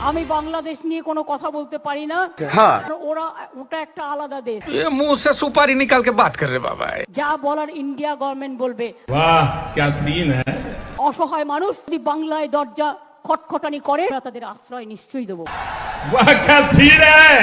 আমি বাংলাদেশ নিয়ে কোনো কথা বলতে পারি না। हाँ ওটা একটা আলাদা দেশ। ये मुंह से सुपारी निकाल के बात कर रहे बाबा। যা বলার ইন্ডিয়া গভর্নমেন্ট বলবে। वाह क्या सीन है। অসহায় মানুষ যদি বাংলায় দরজা খটখটানি করে তাদের আশ্রয় নিশ্চয়ই দেবো। वाह क्या सीन है।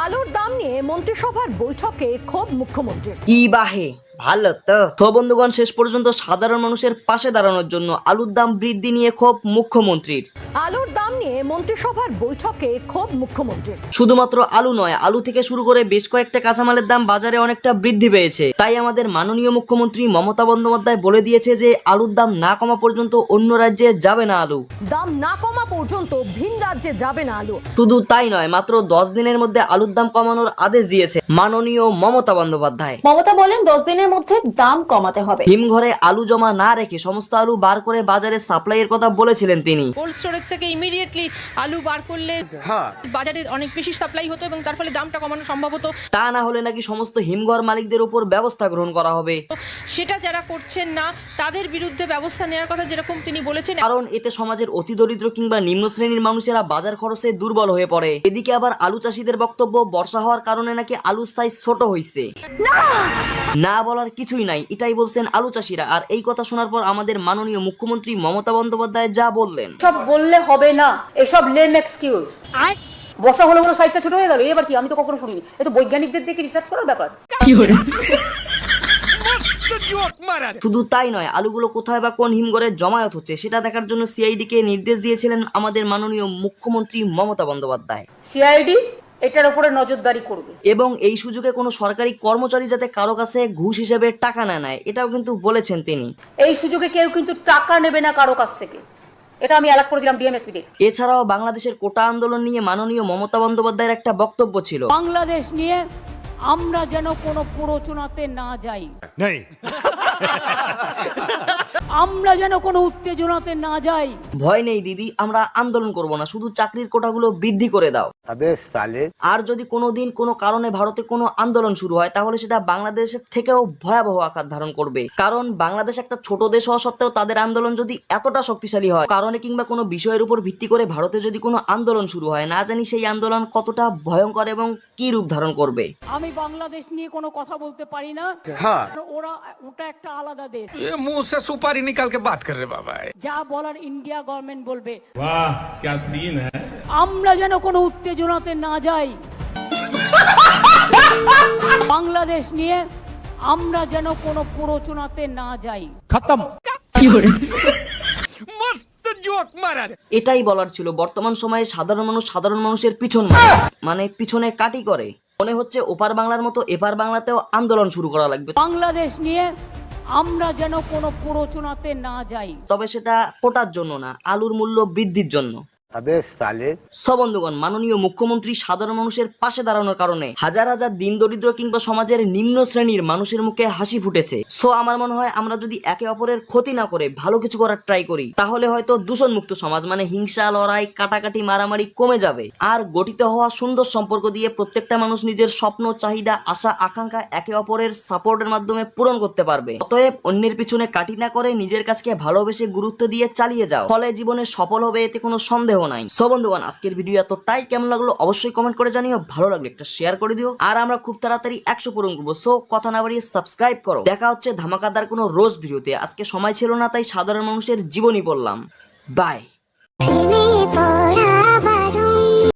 আলুর দাম নিয়ে মন্ত্রিসভার বৈঠকে ক্ষোভ মুখ্যমন্ত্রীর। কি বাহে ভালো তো বন্ধুগণ, শেষ পর্যন্ত সাধারণ মানুষের পাশে দাঁড়ানোর জন্য আলুর দাম বৃদ্ধি নিয়ে ক্ষোভ মুখ্যমন্ত্রীর। আলুর দাম নিয়ে মন্ত্রিসভার বৈঠকে ক্ষোভ মুখ্যমন্ত্রীর। শুধুমাত্র আলু নয়, আলু থেকে শুরু করে বেশ কয়েকটা কাঁচামালের দাম বাজারে অনেকটা বৃদ্ধি পেয়েছে। তাই আমাদের মাননীয় মুখ্যমন্ত্রী মমতা বন্দ্যোপাধ্যায় বলে দিয়েছে যে আলুর দাম না কমা পর্যন্ত অন্য রাজ্যে যাবে না আলু। দাম না কমা পর্যন্ত ভিন রাজ্যে যাবে না আলু। শুধু তাই নয়, মাত্র 10 দিনের মধ্যে আলুর দাম কমানোর আদেশ দিয়েছে মাননীয় মমতা বন্দ্যোপাধ্যায়। মমতা বলেন 10 দিনের মধ্যে দাম কমাতে হবে। হিমঘরে আলু জমা না রেখে সমস্ত আলু বার করে বাজারে সাপ্লাইয়ের কথা বলেছিলেন তিনি। কোল্ড স্টোরেজ থেকে ইমিডিয়েটলি আলু বার করলে हाँ বাজারে অনেক বেশি সাপ্লাই হতো এবং তার ফলে দামটা কমানো সম্ভব হতো। তা না হলে নাকি সমস্ত হিমঘর মালিকদের উপর ব্যবস্থা গ্রহণ করা হবে। সেটা যারা করছেন না তাদের বিরুদ্ধে ব্যবস্থা নেওয়ার কথা যেরকম তিনি বলেছেন। কারণ এতে সমাজের অতি দরিদ্র কিংবা নিম্ন শ্রেণীর মানুষেরা বাজার খরচে দুর্বল হয়ে পড়ে। এদিকে আবার আলু চাষীদের বক্তব্য বর্ষা হওয়ার কারণে নাকি আলুর সাইজ ছোট হয়েছে। না বলার কিছুই নাই, এটাই বলছেন আলু চাষীরা। আর এই কথা শোনার পর আমাদের মাননীয় মুখ্যমন্ত্রী মমতা বন্দ্যোপাধ্যায় যা বললেন, সব বললে হবে না, এসব লেম এক্সকিউজ। বর্ষা হলে হলো সাইজটা ছোট হয়ে গেল, এবার কি? আমি তো কখনো শুনিনি। এ তো বৈজ্ঞানিকদের দেখে রিসার্চ করার ব্যাপার। শুধু তাই নয়, আলুগুলো কোথায় বা কোন হিমঘরে জমায়েত হচ্ছে সেটা দেখার জন্য সিআইডি কে নির্দেশ দিয়েছিলেন আমাদের মাননীয় মুখ্যমন্ত্রী মমতা বন্দ্যোপাধ্যায়। সিআইডি এটার উপরে নজরদারি করবে এবং এই সুযোগে কোনো সরকারি কর্মচারী যাতে কারো কাছে ঘুষ হিসেবে টাকা না নেয়, এটাও কিন্তু বলেছেন তিনি। এই সুযোগে কেউ কিন্তু টাকা নেবে না কারো কাছ থেকে, এটা আমি অ্যালার্ট করে দিলাম ডিএমএসপি কে। এছাড়াও বাংলাদেশের কোটা আন্দোলন নিয়ে মাননীয় মমতা বন্দ্যোপাধ্যায়ের একটা বক্তব্য ছিল, বাংলাদেশ নিয়ে আমরা যেন কোনো প্ররোচনাতে না যাই, আমরা যেন কোনো উত্তেজনাতে না যাই। ভয় নেই দিদি, আমরা আন্দোলন করব না, শুধু চাকরির কোটাগুলো বৃদ্ধি করে দাও। अबे साले আর যদি কোনোদিন কোনো কারণে ভারতে কোনো আন্দোলন শুরু হয় তাহলে সেটা বাংলাদেশের থেকেও ভয়াবহ আকার ধারণ করবে। কারণ বাংলাদেশ একটা ছোট দেশ হওয়া সত্ত্বেও তাদের আন্দোলন যদি এতটা শক্তিশালী হয়, কারণে কিংবা কোনো বিষয়ের উপর ভিত্তি করে ভারতে যদি কোনো আন্দোলন শুরু হয়, না জানি সেই আন্দোলন কতটা ভয়ঙ্কর এবং কি রূপ ধারণ করবে। আমি বাংলাদেশ নিয়ে কোনো কথা বলতে পারি না। हाँ ওটা একটা আলাদা দেশ। ये मुंह से सुपारी निकाल के बात कर रहे बाबा। যা বলার ইন্ডিয়া গভর্নমেন্ট বলবে। वाह क्या सीन है। আমরা যেন কোনো উত্তেজনাতে না যাই, বাংলাদেশ নিয়ে আমরা যেন কোনো প্ররোচনাতে না যাই। मस्त जोक मारा रे। এটাই বলার ছিল। বর্তমান সময়ে সাধারণ মানুষের পিছন মানে পিছনে কাটি করে। মনে হচ্ছে ওপার বাংলার মতো এপার বাংলাতেও আন্দোলন শুরু করা লাগবে। বাংলাদেশ নিয়ে আমরা যেন কোনো প্ররোচনাতে না যাই, তবে সেটা কোটার জন্য না, আলুর মূল্য বৃদ্ধির জন্য। अबे साले বন্ধুগণ, মাননীয় মুখ্যমন্ত্রী সাধারণ মানুষের পাশে দাঁড়ানোর কারণে হাজার হাজার দিন দরিদ্র কিংবা সমাজের নিম্ন শ্রেণীর মানুষের মুখে হাসি ফুটেছে। সো আমার মনে হয় আমরা যদি একে অপরের ক্ষতি না করে ভালো কিছু করার ট্রাই করি, তাহলে হয়তো দূষণ মুক্ত সমাজ মানে হিংসা, লড়াই, কাটাকাটি, মারামারি কমে যাবে। আর গঠিত হওয়া সুন্দর সম্পর্ক দিয়ে প্রত্যেকটা মানুষ নিজের স্বপ্ন, চাহিদা, আশা, আকাঙ্ক্ষা একে অপরের সাপোর্টের মাধ্যমে পূরণ করতে পারবে। অতএব অন্যের পিছনে কাটি না করে নিজের কাজকে ভালোবেসে গুরুত্ব দিয়ে চালিয়ে যাও, ফলে জীবনে সফল হবে, এতে কোনো সন্দেহ নাই। সো বন্ধুগণ, আজকের ভিডিও এতটাই, কেমন লাগলো অবশ্যই কমেন্ট করে জানিও, ভালো লাগলে একটা শেয়ার করে দিও। আর আমরা খুব তাড়াতাড়ি 100 পূরণ করবো। সো কথা না বাড়িয়ে সাবস্ক্রাইব করো। দেখা হচ্ছে ধামাকাদার কোনো রোজ ভিডিওতে। আজকে সময় ছিল না তাই সাধারণ মানুষের জীবনী বললাম। বাই।